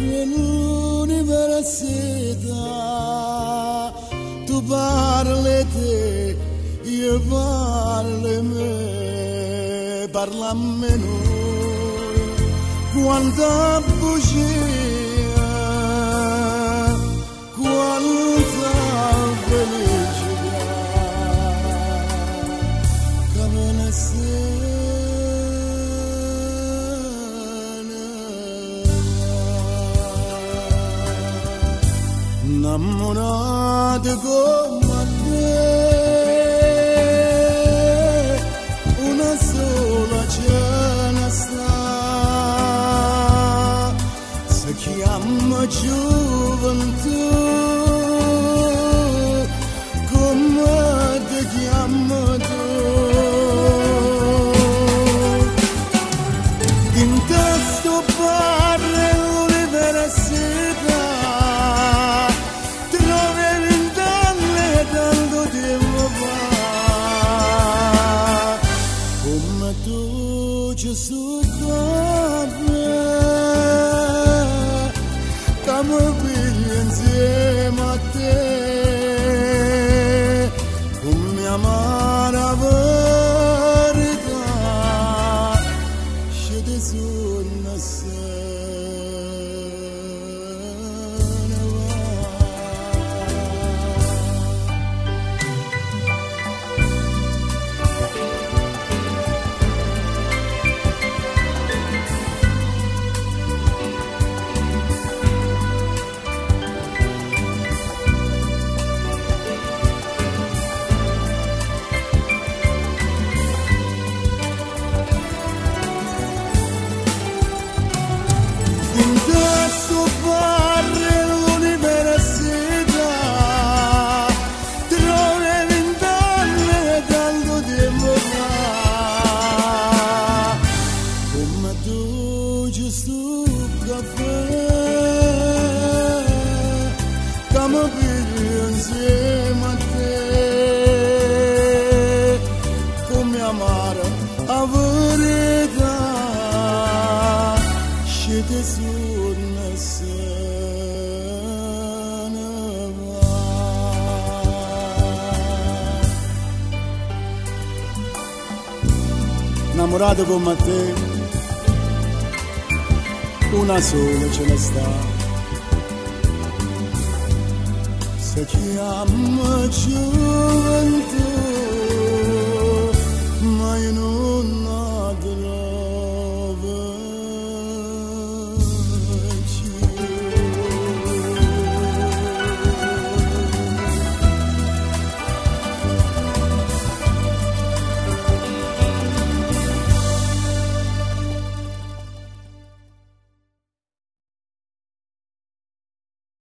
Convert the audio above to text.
nell'università tu parli te, io parli me, parla a me noi, quanta bugia, quanta felicità, che me ne innamorate come te, una sola ce ne sta, si chiama gioventù, come ti chiamo tu. In testo parli l'università, Gesù come vivi insieme a te, come amara verità, scende su una Gesù caffè, come vivi insieme a te, come amare a verità, scende su una sera innamorato come te, una sola ce ne sta, si chiama gioventù.